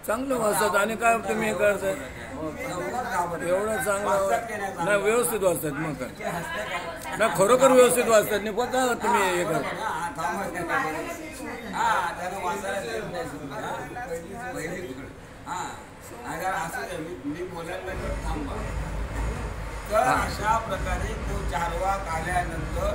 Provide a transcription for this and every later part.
चांगलं वाचतात आणि काय तुम्ही हे करताय एवढं चांगलं नाही व्यवस्थित वाचतात मग काय नाही खरोखर व्यवस्थित वाचतात नाही पण काय तुम्ही हे करता तर अशा प्रकारे तो चारवाक आल्यानंतर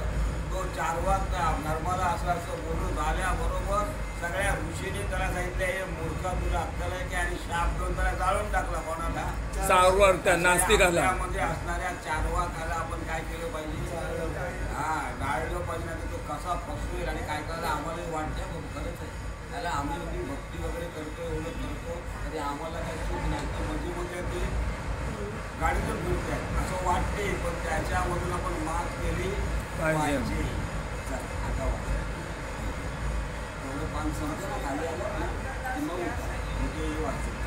तो चारवाक धर्माला असं बोलून झाल्याबरोबर सगळ्या ऋषीने त्याला सांगितलं हे मूर्खा तुला अक्कल आहे की आणि शाप देऊन त्याला जाळून टाकला कोणाला चारवाक त्या नास्तिकाला मध्ये असणाऱ्या चारवाकाला आपण काय केलं पाहिजे गाळलं पाहिजे नाही तो कसा फसवेल आणि काय करायला आम्हालाही वाटतं खरंच आहे त्याला आम्ही एवढी भक्ती वगैरे करतो एवढं करतो तरी आम्हाला काही चूक नाही तर मध्ये ती गाडी तर फिरते असं वाटते पण त्याच्यामधून आपण मात केली पाहिजे आता एवढं पान समजा खाली आलं ना मग वाचतं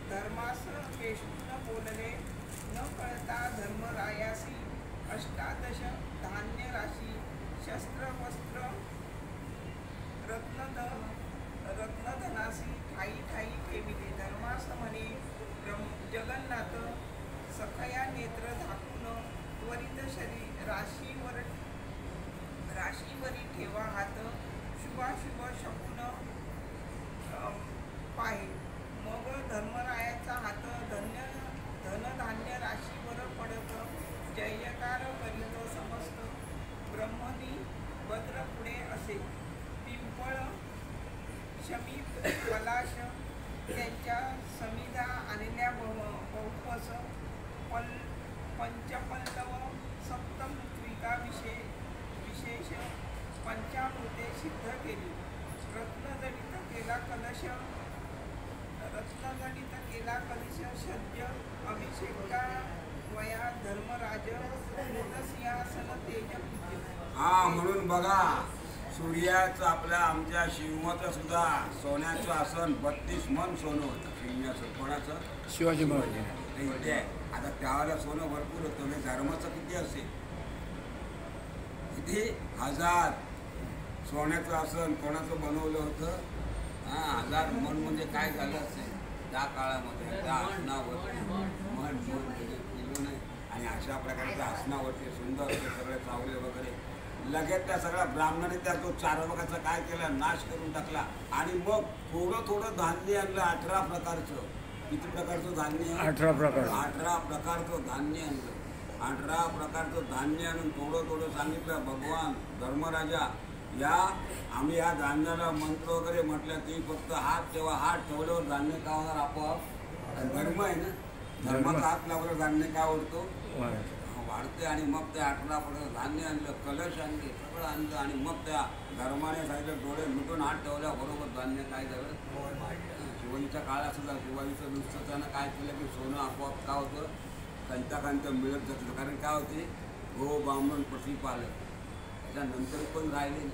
धर्मास वेष्टून बोलले न कळता धर्मरायासी अष्टादश धान्य राशी शस्त्र वस्त्र रत्नधनासी ठाई ठाई ठेविले धर्मास म्हणे जगन्नाथ सखया नेत्र झाकून त्वरित शरीर राशीवरी ठेवा हात शुभाशुभ शकून पाहे मग धर्मरायाचा हात धनधान्य राशीवर पडत जयकार करीत समस्त ब्रह्मनी भद्र पुढे असे पिंपळ शमी पलाश त्यांच्या समिधा आणल्या बहुपस पंचपल्लव सप्तमृत्विका विशेष पंचामृते सिद्ध केली रत्नजडित केला कलश सद्य अभिषेका वया धर्मराज सिंहासन तेज म्हणून बघा सूर्याचं आपल्या आमच्या शिवमाचं सुद्धा सोन्याचं आसन 32 मन सोनं होतं सिंहासन कोणाचं शिवाजी महाराज आता त्यावेळेला सोनं भरपूर होतं म्हणजे धर्माचं किती असेल किती 1000 सोन्याचं आसन कोणाचं बनवलं होतं 1000 मन म्हणजे काय झालं असेल त्या काळामध्ये त्या आसनावरती मन केलं नाही आणि अशा प्रकारच्या आसनावरती सुंदर सगळे चावले वगैरे लगेच त्या सगळ्या ब्राह्मणाने त्या तो चारवाकाचा काय केला नाश करून टाकला आणि मग थोडं धान्य आणलं 18 प्रकारचं किती प्रकारचं धान्य 18 प्रकारचं धान्य आणलं 18 प्रकारचं धान्य आणून थोडं सांगितलं भगवान धर्मराजा या आम्ही या धान्याला मंत्र वगैरे म्हटलं की फक्त हात ठेवल्यावर धान्य का होणार आपोआप धर्म आहे ना धर्माचा हात लावल्यावर धान्य का ओढतो वाढते आणि मग ते 18 प्रकारचं धान्य आणलं कलश आणले सगळं आणलं आणि मग त्या धर्माने सांगितलं डोळे मिटून हात ठेवल्याबरोबर धान्य काय झालं शिवाजीच्या काळात सुद्धा शिवाजीचं नुसतं त्यानं काय केलं की सोनं आपोआप का होतं कांता मिळत जातं कारण काय होते गो ब्राह्मण प्रतिपालक त्यानंतर पण राहिले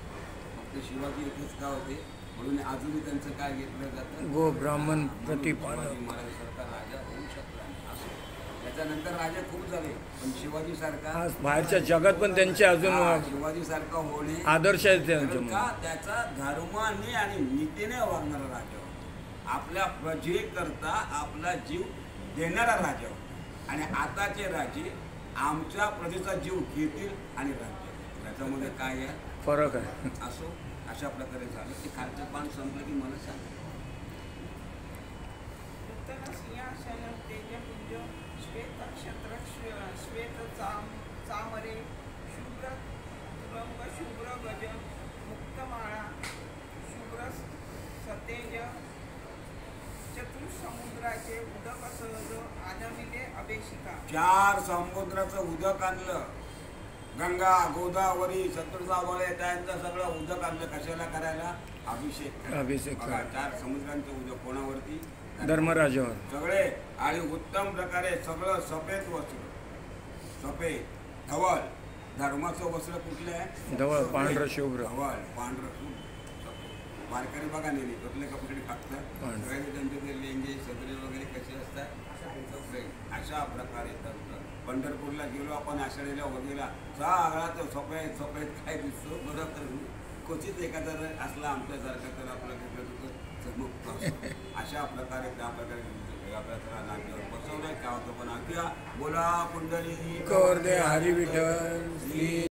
फक्त शिवाजी इथेच का होते म्हणून अजूनही त्यांचं काय घेतलं जातं गो ब्राह्मण प्रतिपालक मराठी सरकार राजा होऊ शकला असं त्याच्यानंतर राजा खूप झाले पण शिवाजी सारखा बाहेरच्या जगात पण त्यांचे अजून शिवाजी सारखा होणे आदर्श आहेत त्यांच्या त्याचा धर्माने आणि नीतीने वागणारा राजा होता आपल्या प्रजेकरता आपला जीव देणारा राजा होता आणि आताचे राजे आमच्या प्रजेचा जीव घेतील आणि राज्य त्याच्यामध्ये काय आहे फरक आहे असो अशा प्रकारे झालं ते खालचं पान संपलं की मला सांग सिंहासन तेजपुंज श्वेत नक्षत्र श्वेत चामरे शुभ्र तुरंग शुभ्र गज मुक्तमाळा शुभ्र सतेज चतुर्समुद्राचे उदक सहज आनविले अभिषेका 4 समुद्राचं उदक आणलं गंगा गोदावरी सतुरसावळे त्यांचं सगळं उदक आणलं कशाला करायला अभिषेक 4 समुद्रांचं उदक कोणावरती धर्मराजावर सगळे आणि उत्तम प्रकारे सगळं सफेद वस्त्र सफेद धवल धर्माचं वस्त्र कुठलं आहे धवल पांढरं शुभ्र धवल पांढरं शुभ्र वारकरी बघा नेहमी कुठले कपडे टाकतात सगळे त्यांचे ते लेंगे सदरे वगैरे कसे असतात सगळे अशा प्रकारे येतात. पंढरपूरला गेलो आपण आषाढीला वगैरे सगळा तो सफेद सफेद काय दिसतो बरं तर क्वचित एखादा असला आमच्यासारखा तर आपलं तिथं चमकतो. अशा प्रकारे त्या प्रकारे आपल्याला नाट्यावर बसवलंय काय होतं पण ऐकूया बोला पुंडलिक कर दे हरी विठ्ठल श्री